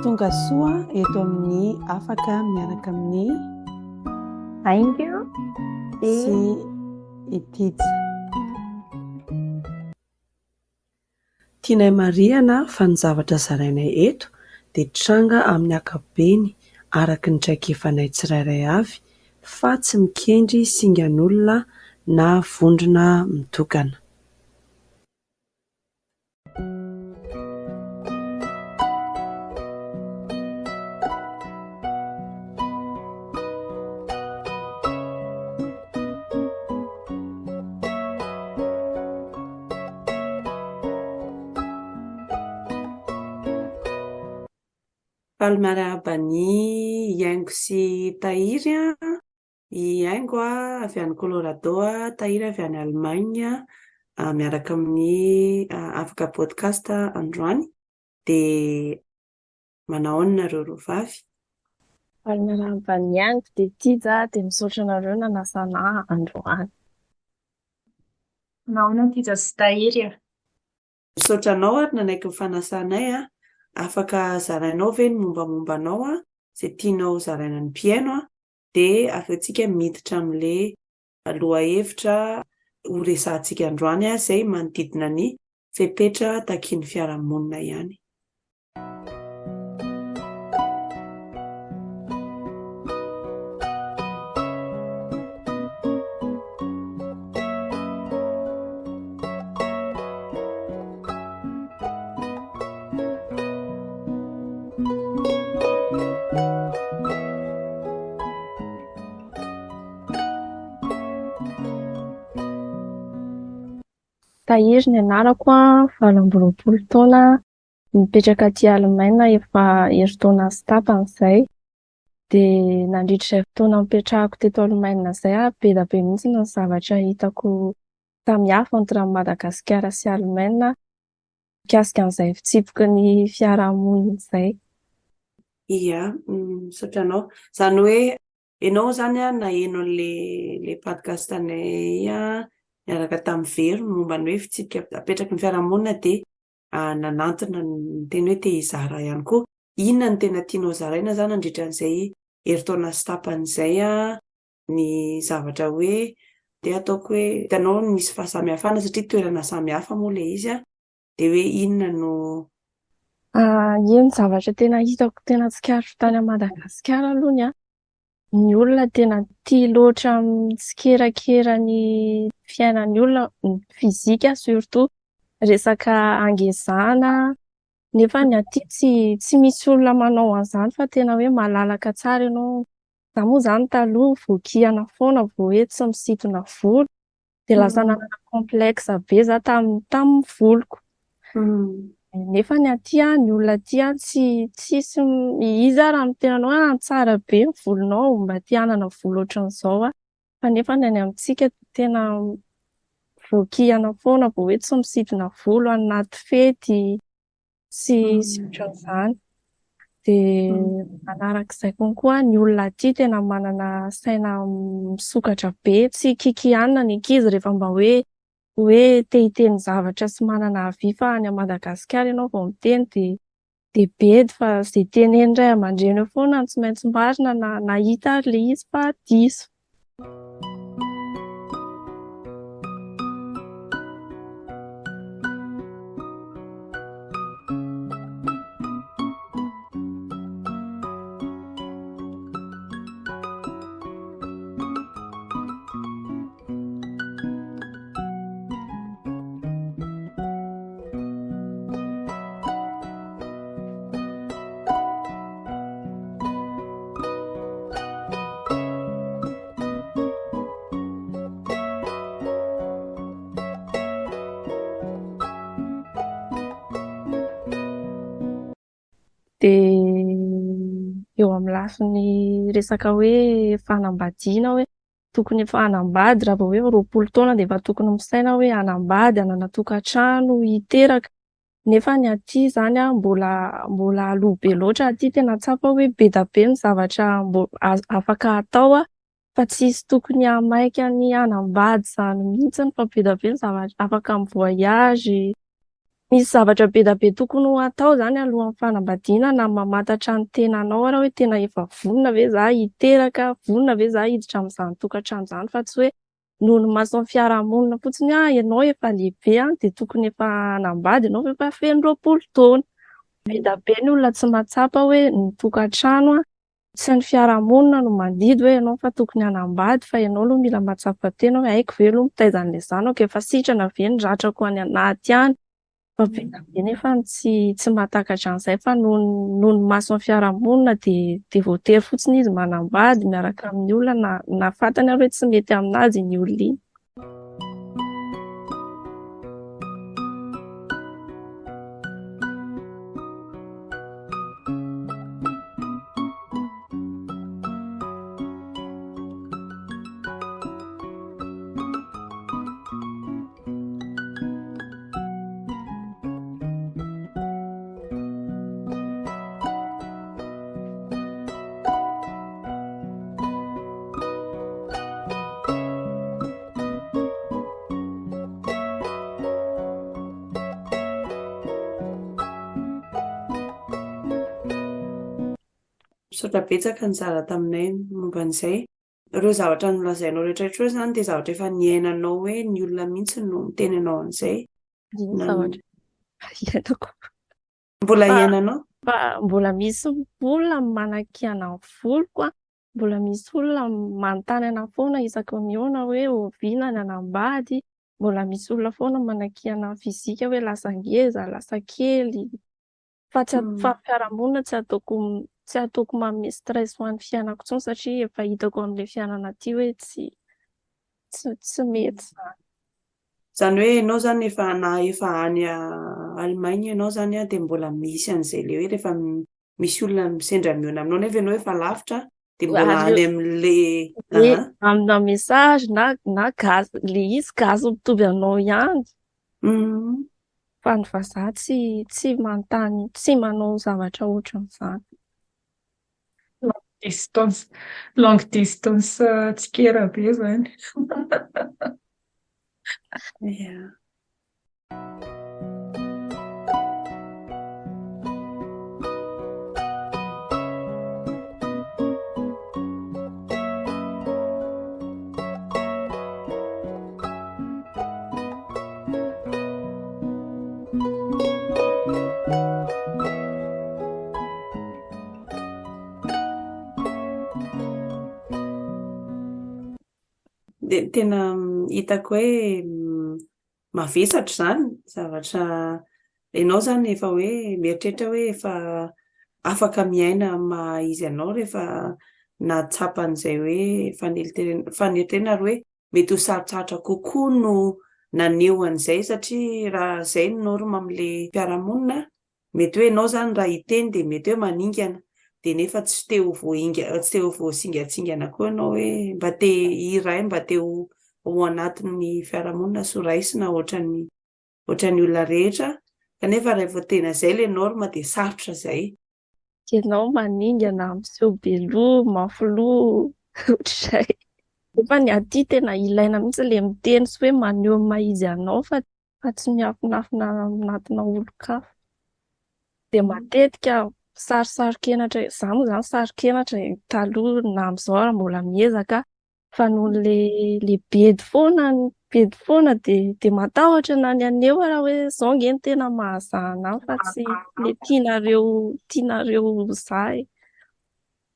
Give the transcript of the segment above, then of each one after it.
tonga soa eto amin'ny afaka miaraka amin'ny Aingo sy Etija. Tianay Mariana fa ny zavatra zarainay eto dia tranga amin'ny ankapobeny araka ny traikefanay tsirairay avy fa tsy mikendry singan'olona na vondrona mitokana. Palmarabany Iaingo sy Tahiry a. I Iaingo avy any Colorado, Tahiry avy any Allemagne, miaraka amin'ny afaka podcast androany. Dia manao ahoana ireo roavavy? Palmarabany Iaingo dia Etija dia misaotra anareo nanasana androany. Naona Etija sy Tahiry. Misaotra anao ary nanaiky ny fanasanay a. Afaka zarainao ve ny mombamombanao izay tianao zaraina ny mpiaino dia afatsika miditra amin'ilay lohahevitra ho resahantsika androany izay manodidina ny fepetra takian'ny fiarahamonina ihany. Tahiry ny anarako a, 20 taona, mipetraka aty Allemagne efa herintaona sy tapany izay. Dia nandritra izay fotoana mipetrahako teto Allemagne izay a, be dia be mihitsy ny zavatra hitako samihafa entre Madagasikara sy Allemagne mikasika an'izay fitsipiky ny fiarahamonina izay. Ia, misaotra anao. Izany hoe ianao izany a naheno an'ilay podcastanay miaraka tamin'ny Vero momba ny hoe fitsipika apetraky ny fiarahamonina dia nanantona ny teny hoe te hizara ihany koa. Inona ny tena tianao zaraina izany andritra an'izay herintaona sy tapany izay ny zavatra hoe dia ataoko hoe hitanao misy fahasamihafana satria toerana samihafa moa ilay izy dia hoe inona no Io ny zavatra tena hitako tena tsikaritro tany Madagasikara alohany a. Ny olona tena tia loatra mitsikerakera ny fiainan'ny olona, ny fizika surtout, resaka angezana. Nefa ny aty tsy misy olona manao an'izany fa tena hoe malalaka tsara ianao. Za moa izany taloha voakihana foana vao hoe tsy misintona volo dia lasa nanana complexe be za tamin'ny voloko. Nefa ny aty ny olona aty tsisy iza raha mitenanao tsara be ny volonao mba tia hanana volo ohatran'izao fa nefa ny any amintsika tena voakihana foana vao hoe tsy misintona volo anaty fety sy ohatran'izany. Dia manarak'izay konkoa ny olona aty tena manana saina misokatra be, tsy kikianina ny ankizy rehefa mba hoe te hiteny zavatra sy manana havia fa any Madagasikara ianao vao miteny dia bedy fa izay teneny ray aman-dreny eo foana no tsy maintsy marina na hita ary ilay izy fa diso. Dia eo amin'ny lafiny resaka hoe fanambadiana hoe tokony efa hanambady raha vao hoe 20 taona dia efa tokony misaina hoe hanambady, hanana tokantrano, hiteraka. Nefa ny aty izany mbola aloha be loatra aty tena tsapa hoe be dia be ny zavatra afaka atao fa tsisy tokony hamaika ny hanambady izany mihitsy fa be dia be ny zavatra afaka mivoyage. Misy zavatra be da be tokony ho atao zany alohan'ny fanambadiana na mamantatra ny tenanao raha hoe tena efa vonona ve za hiteraka, vonona ve za hiditra amin'izany tokantrano izany fa tsy hoe noho ny maso amin'ny fiarahamonina fotsiny ianao efa lehibe dia tokony efa hanambady ianao fa efa feno 20 taona. Be da be ny olona tsy mahatsapa hoe ny tokantrano tsy ny fiarahamonina no mandidy hoe ianao fa tokony hanambady fa ianao aloha mila mahatsapa tena hoe haiko ve aloha mitaiza an'ilay zanako efa sitrana ve ny ratrako any anaty any. Fa be da be nefa tsy mahatakatra an'izay fa noho ny maso amin'ny fiarahamonina dia voatery fotsiny izy manambady miaraka amin'ny olona na fantany ary hoe tsy mety aminazy iny olona iny. Misaotra betsaka ny zara taminay momba an'izay. Ireo zavatra nolazainao rehetrarehetra izany dia zavatra efa niainanao hoe ny olona mihitsy no miteny anao an'izay. Ny zavatra iainako. Mbola iainanao? Fa mbola misy olona manakihana ny voloko, mbola misy olona manontany ana foana isaky ny mihaona hoe oviana ny hanambady, mbola misy olona foana manakihana ny fizika hoe lasa ngeza, lasa kely. Fa fiarahamonina tsy ataoko manome stress ho an'ny fiainako intsony satria efa hitako amin'ilay fiainana aty hoe tsy mety izany. Izany hoe ianao zany efa any Allemagne ianao zany dia mbola misy an'izay ilay hoe rehefa misy olona misendra mihaona aminao nefa ianao efa lavitra dia mbola any amin'ilay amina message na gaz ilay izy gaz mitovy anao ihany. Fa ny vazaha tsy manontany, tsy manao zavatra ohatran'izany. Long distance tsikera be zany. Yeah. Dia tena hitako hoe mavesatra izany zavatra ianao zany efa hoe mieritreritra hoe efa afaka miaina maha izy ianao rehefa nahatsapa an'izay hoe faneritreretana ary hoe mety ho sarotsarotra kokoa no naneho an'izay satria raha izay no norma amin'ilay fiarahamonina mety hoe ianao zany raha hiteny dia mety hoe maningana dia nefa tsy teo voasingatsingana koa ianao hoe mba te hiray mba teo ao anatin'ny fiarahamonina soraisina ohatran'ny olona rehetra kanefa rehefa tena izay ilay norma dia sarotra izay. Ianao maningana miseho beloha, mafoloha ohatr'izay. Nefa ny aty tena ilaina mihitsy ilay miteny sy hoe maneho ny maha izy anao fa tsy miafinafina anatina olon-kafa. Dia matetika sarikenatra, izaho moa izany sarikenatra taloha na amin'izao ary mbola miezaka fa noho ilay bedy foana dia matahotra na ny aneho raha hoe izao nge ny tena mahazahana ahy fa tsy ilay tianareo izahay.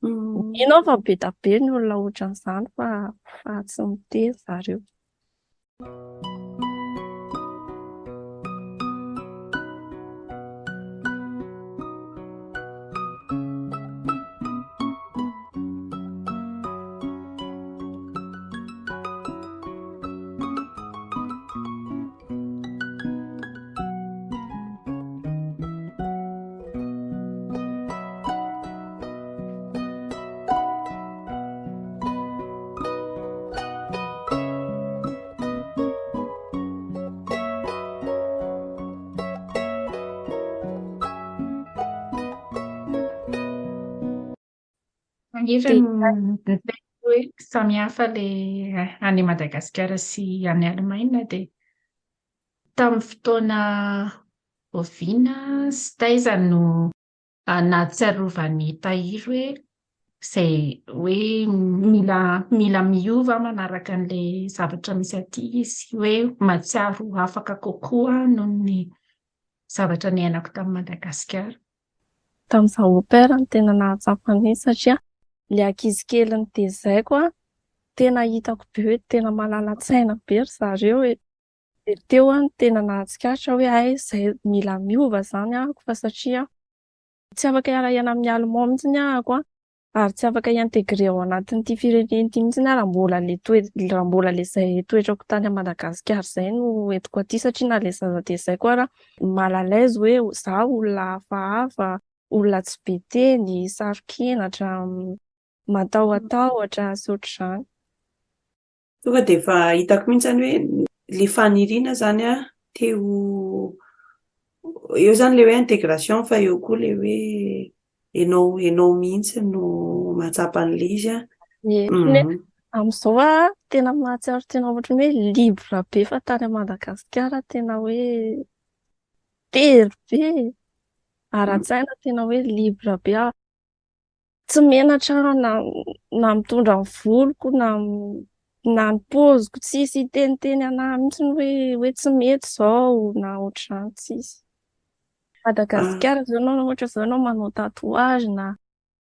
Mino aho fa be da be ny olona ohatran'izany fa tsy mitery zareo. Efa hoe samihafa ilay any Madagasikara sy any Alemaina dia tamin'ny fotoana bovina sy taiza no nahatsiarovany tahiry hoe izay hoe mila miova manaraka an'ilay zavatra misy aty izy hoe matsiaro afaka kokoa noho ny zavatra niainako tamin'ny Madagasikara. Tamin'izaho opera no tena nahatsapa an'iny satria ilay ankizy kely nitaizako tena hitako be hoe tena malala-tsaina be ry zareo hoe dia teo no tena nahatsikaritra hoe izay mila miova izany ahako fa satria tsy afaka hiara-hiaina amin'ny Allemand mihitsy ahako ary tsy afaka hiintegre ao anatin'ity firenena ity mihitsy raha mbola ilay izay toetrako tany Madagasikara izay no entiko aty satria na ilay zaza tezaiko raha malalaizy hoe izaho olona hafahafa, olona tsy be teny, saro-kenatra, matahotahotra sy ohatr'izany. Tonga dia efa hitako mihitsy zany hoe ilay faniriana zany teo eo zany ilay hoe intégration fa eo koa ilay hoe enao mihitsy no mahatsapa an'ilay izy. Amin'izao tena mahatsiaro tena ohatran'ny hoe libre be fa tany Madagasikara tena hoe tery be. Ara-tsaina tena hoe libre be. Tsy menatra na mitondra ny voloko na ny paoziko tsisy iteniteny anahy mihitsy hoe tsy mety izao na ohatr'izany tsisy. Madagasikara zao ianao ohatra izao ianao manao tatouage na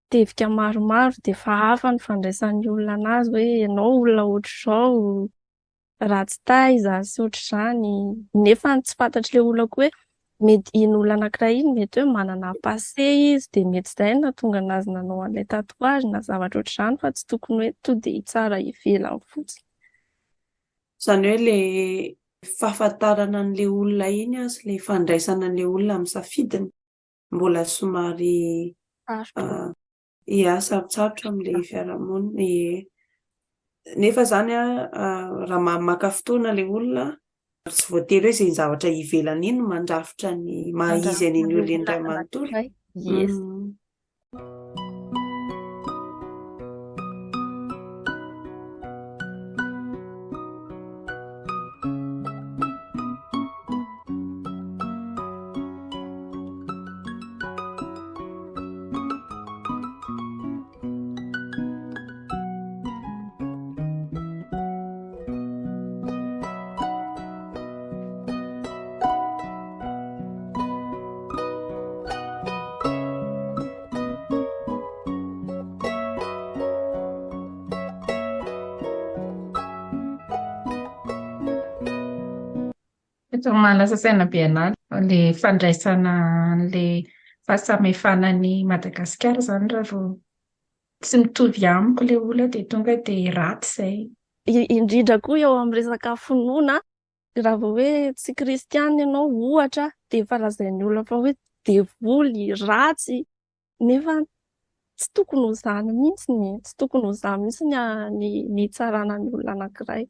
tevika maromaro dia efa hafa ny fandraisan'ny olona anazy hoe ianao olona ohatr'izao raha tsy taiza sy ohatr'izany nefa tsy fantatry ilay olona koa hoe mety iny olona anankiray iny mety hoe manana passé izy dia mety izay no nahatonga anazy nanao an'ilay tatouage na zavatra ohatr'izany fa tsy tokony hoe tonga dia hitsara ivelany fotsiny. Izany hoe ilay fahafantarana an'ilay olona iny sy ilay fandraisana an'ilay olona amin'ny safidiny mbola somary sarotsarotra amin'ilay fiarahamonina. Nefa izany raha maka fotoana ilay olona tsy voatery hoe izay zavatra ivelany iny mandrafitra ny maha-izy an'iny olona iny iray manontolo. Yes. Eto malasa saina be anahy ilay fandraisana an'ilay fahasamihafanan'ny Madagasikara izany raha vao tsy mitovy amiko ilay olona dia tonga dia ratsy izay. Indrindra koa eo amin'ny resaka finoana raha vao hoe tsy kristiana ianao ohatra dia efa lazain'ny olona fa hoe devoly ratsy nefa tsy tokony ho izany mihitsy tsy tokony ho izany mihitsy ny hitsarana ny olona anankiray.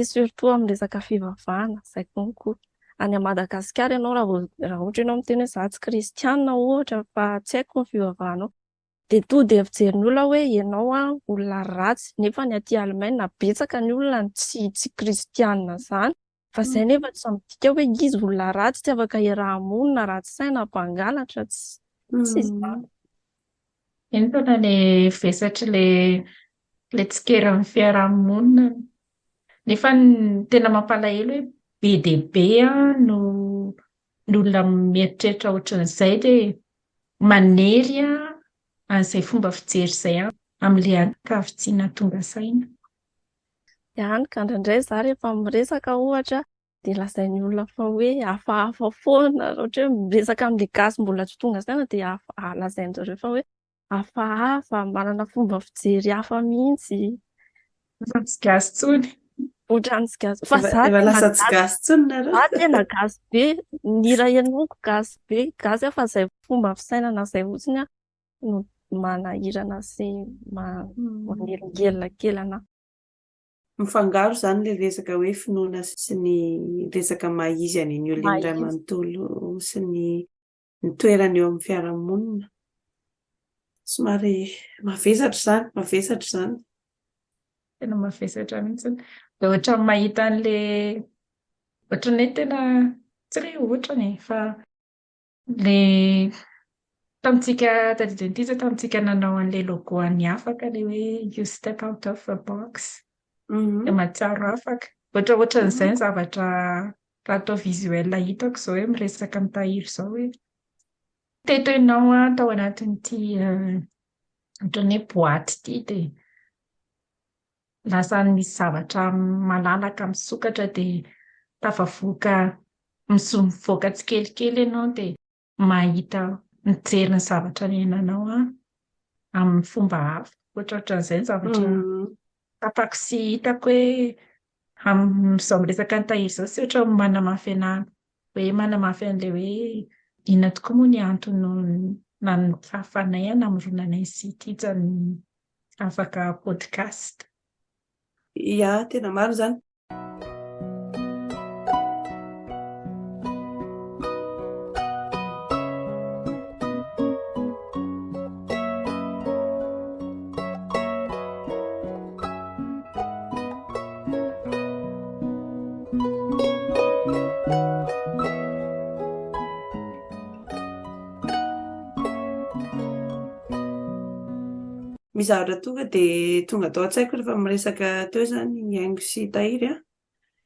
Surtout amin'ny resaka fivavahana izay konko any Madagasikara ianao raha ohatra ianao miteny hoe izaho tsy kristiana ohatra fa tsy haiko ny fivavahanao dia to dia fijerin'ny olona hoe ianao olona ratsy nefa ny aty Alemana betsaka ny olona tsy kristiana izany fa izay nefa tsy midika hoe izy olona ratsy tsy afaka iaraha-monina ratsy saina mpangalatra tsy izany. Eny tena ilay vesatra ilay tsikeran'ny fiaraha-monina. Nefa tena mampalahelo hoe be dia be no olona mieritreritra ohatran'izay dia manery an'izay fomba fijery izay amin'ilay ankavitsiana tonga saina. Ihany ka indraindray izaho rehefa miresaka ohatra dia lazain'ny olona fa hoe hafahafa foana ohatra hoe miresaka amin'ilay gasy mbola tsy tonga saina dia lazain'izareo fa hoe hafahafa manana fomba fijery hafa mihitsy. Tsy gasy tsony. Ohatran'ny tsy gasy fa Efa lasa tsy gasy tsony nareo. tena gasy be ny raha ianoko gasy be gasy fa izay fomba fisainana izay fotsiny no manahirana sy manelingelina kely anahy. Mifangaro izany ilay resaka hoe finoana sy ny resaka maha-izy an'iny olona iny iray manontolo sy ny toerany eo amin'ny fiarahamonina. Somary mavesatra izany. Tena mavesatra mihitsy. Dia ohatra mahita an'ilay ohatran'ny hoe tena tsy hoe ohatrany fa le tamintsika tadidin'ity zao tamintsika nanao an'ilay logo an'ny afaka le hoe you step out of the box Mhm. mahatsiaro afaka ohatran'izay ny zavatra raha atao visuel hitako izao hoe miresaka mitahiry izao hoe tetoinao tao anatin'ity ohatran'ny hoe boaty ity dia lasa misy zavatra malalaka misokatra dia tafavoaka mivoaka tsikelikely ianao dia mahita mijery ny zavatra niainanao amin'ny fomba hafa ohatrohatran'izay ny zavatra tapako sy hitako hoe amin'izao miresaka nitahiry izao sy ohatra manamafy anahy hoe manamafy an'ilay hoe inona tokoa moa ny antony nahafahanay namoronanay sy ity ny afaka podcast. Ia, tena maro zany. Misy zavatra tonga tao an-tsaiko rehefa miresaka teo zany ny haingo sy tahiry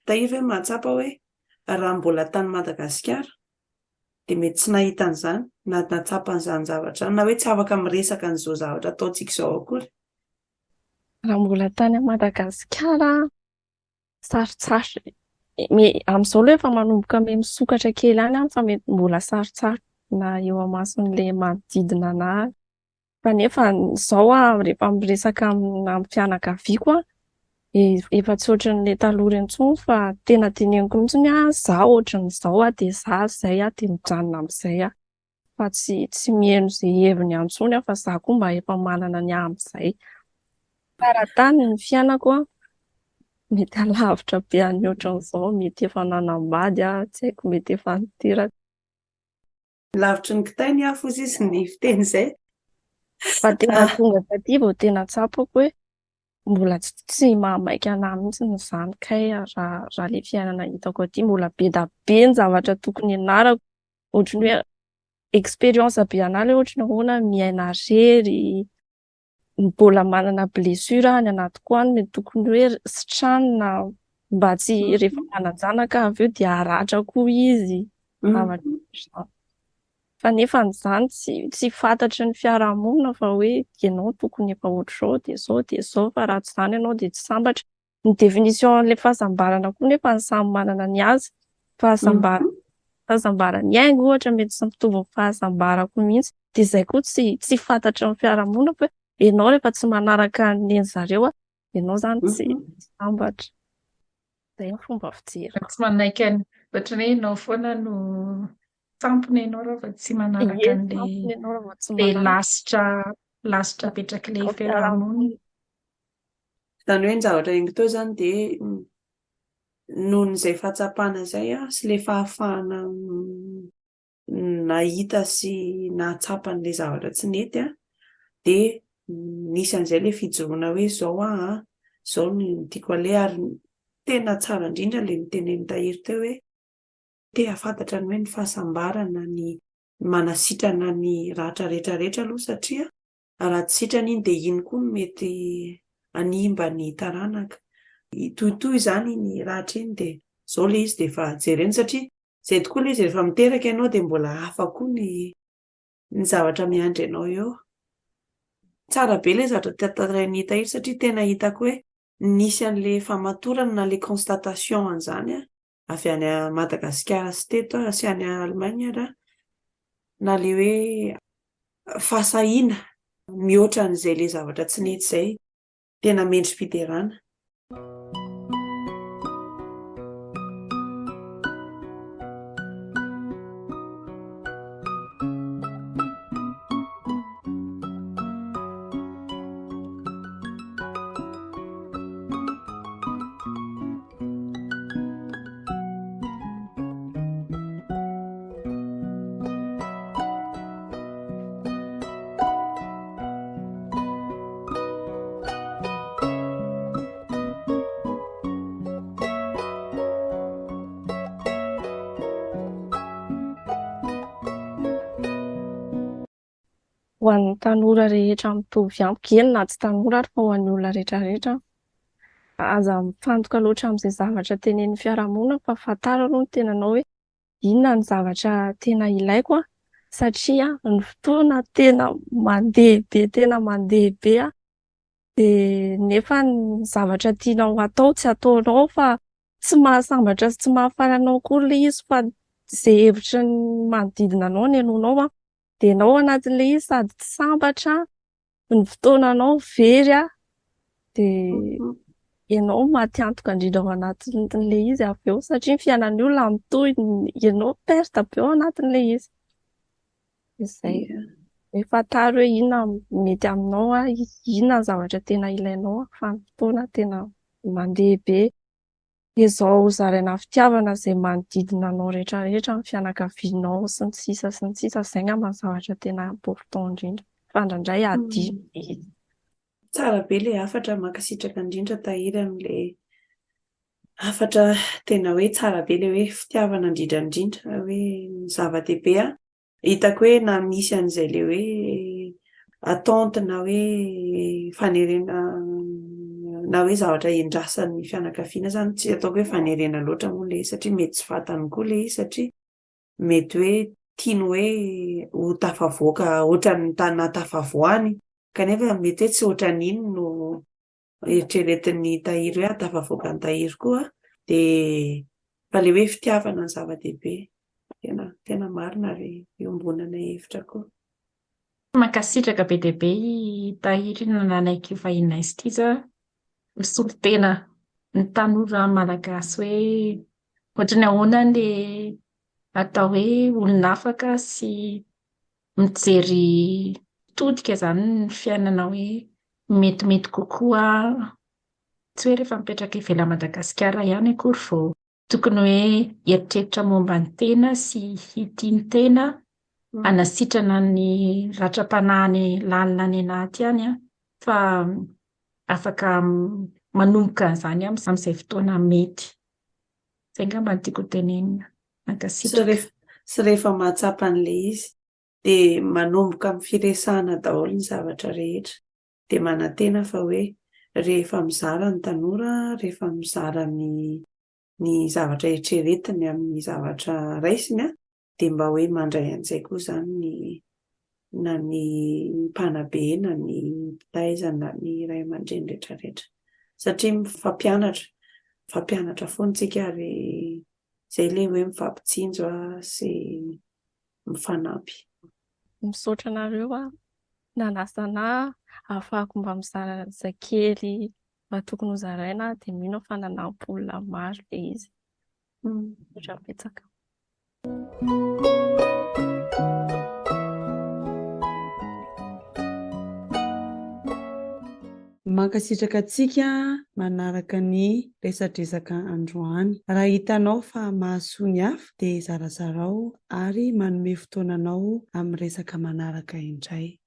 tahiry hoe mahatsapa hoe raha mbola tany Madagasikara dia mety tsy nahita an'izany na nahatsapa an'izany zavatra na hoe tsy afaka miresaka an'izao zavatra ataontsika izao akory. Raha mbola tany Madagasikara sarotsarotra amin'izao aloha efa manomboka misokatra kely any fa mety mbola sarotsarotra na eo amason'ilay manodidina anahy. Fa nefa izao rehefa miresaka amin'ny fianakaviako efa tsy ohatran'ilay taloha intsony fa tena teneniko mihitsy izaho ohatran'izao dia izaho izay dia mijanona amin'izay fa tsy mihaino izay heviny intsony fa izaho koa mba efa manana ny ahy amin'izay. Fa raha tany ny fiainako mety halavitra be any ohatran'izao, mety efa nanambady tsy haiko mety efa niteraka. Lavitry ny kitainy fozy izy ny fiteny izay. Fa tena tonga taty vao tena tsapako hoe mbola tsy mahamaika anahy mihitsy ny zanokay raha ilay fiainana hitako aty mbola be da be ny zavatra tokony hianarako ohatran'ny hoe expérience be anahy ilay ohatran'ny ahoana miaina rery mbola manana blessure any anatiko any mety tokony hoe sitrana mba tsy rehefa mananjanaka avy eo dia haratra koa izy zavatra. Fa nefa n'izany tsy fantatry ny fiarahamonina fa hoe ianao tokony efa ohatr'izao dia izao fa raha tsy izany ianao dia tsy sambatra. Ny définition-n'ilay fahasambarana koa nefa ny samy manana ny azy. Fahasambarany haingo ohatra mety tsy mitovy amin'ny fahasambarako mihitsy dia izay koa tsy fantatry ny fiarahamonina fa ianao rehefa tsy manaraka ny zareo ianao izany tsy sambatra. Izay ny fomba fijery. Tsy manaiky ohatran'ny hoe ianao foana no tampona ianao raha tsy manaraka an'ilay lasitra apetrak'ilay fiarahamonina. Izany hoe ny zavatra haingo teo zany dia noho n'izay fahatsapana izay sy ilay fahafahana nahita sy nahatsapa an'ilay zavatra tsy nety dia nisy an'izay ilay fijoroana hoe izao ny tiako alay ary tena tsara indrindra ilay nitenen'ny tahiry teo hoe te hafantatra ny hoe ny fahasambarana ny manasitrana ny ratra rehetrarehetra aloha satria raha tsy sitrana iny dia iny koa mety animba ny taranaka. Tohitoy izany ny ratra iny dia izao ilay izy dia efa jerena satria izay tokoa ilay izy rehefa miteraka ianao dia mbola hafa koa ny zavatra miandry ianao eo. Tsara be ilay zavatra tantarain'ny tahiry satria tena hitako hoe nisy an'ilay famatorana na ilay constatation an'izany avy any Madagasikara sy teto sy any Allemagne na ilay hoe fahasahiana mihoatra an'izay ilay zavatra tsy nety izay tena mendrim-piderana. ho an'ny tanora rehetra mitovy amiko, eny na tsy tanora ary fa ho an'ny olona rehetrarehetra. Aza mifantoka loatra amin'izay zavatra tenenin'ny fiarahamonina fa fantaro aloha ny tenanao hoe inona ny zavatra tena ilaiko satria ny fotoana tena mandeha be dia nefa ny zavatra tianao atao tsy ataonao fa tsy mahasambatra sy tsy mahafaly anao koa ilay izy fa izay hevitry ny manodidina anao ny henoinao dia ianao anatin'ilay izy sady tsy sambatra ny fotoananao very dia ianao maty antoka indrindra ao anatin'ilay izy avy eo satria ny fiainan'ny olona mitohy ianao perte be ao anatin'ilay izy. Izay efa taro hoe inona mety aminao inona ny zavatra tena ilainao fa ny fotoana tena mandeha be. Izao zaraina fitiavana izay manodidina anao rehetrarehetra ny fianakavianao sy ny sisa izay ngamba ny zavatra tena important indrindra fa indraindray adino. Tsara be ilay hafatra mankasitraka indrindra tahiry amin'ilay hafatra tena hoe tsara be ilay hoe fitiavana indrindra hoe zava-dehibe hitako hoe na misy an'izay ilay hoe attente na hoe fanerena na hoe zavatra endrasan'ny fianakaviana zany tsy ataoko hoe fanerena loatra moa ilay satria mety tsy fantany koa ilay satria mety hoe tiany hoe ho tafavoaka ohatran'ny tany tafavoany kanefa mety hoe tsy ohatran'iny no eritreretin'ny tahiry hoe tafavoaka ny tahiry koa dia fa ilay hoe fitiavana ny zava-dehibe tena marina ary iombonana hevitra koa. Mankasitraka be dia be tahiry nanaiky io fahiny izy misolo tena ny tanora malagasy hoe ohatrany ahoana ilay atao hoe olona afaka sy mijery todika izany ny fiainana hoe metimety kokoa tsy hoe rehefa mipetraka ivelany Madagasikara ihany akory vao tokony hoe eritreritra momba ny tena sy hitiany tena hanasitrana ny ratram-panahiny lalina any anaty ihany fa afaka manomboka an'izany amin'izay fotoana mety. Izay ngamba no tiako tenenina mankasitraka. Sy rehefa mahatsapa an'ilay izy dia manomboka amin'ny firesahana daholo ny zavatra rehetra dia manantena fa hoe rehefa mizara ny tanora rehefa mizara ny zavatra eritreretiny amin'ny zavatra raisiny dia mba hoe mandray an'izay koa izany na ny mpanabe na ny mpitaiza na ny ray aman-dreny rehetrarehetra satria fampianatra foana tsika ary izay ilay hoe mifampitsinjo sy mifanampy. Misaotra anareo nanasana ahafahako mba mizara zazakely mba tokony ho zaraina dia mino fa nanampy olona maro ilay izy. Misaotra betsaka. Mankasitraka antsika manaraka ny resadresaka androany. Raha hitanao fa mahasoa ny hafa dia zarazarao ary manome fotoananao amin'ny resaka manaraka indray.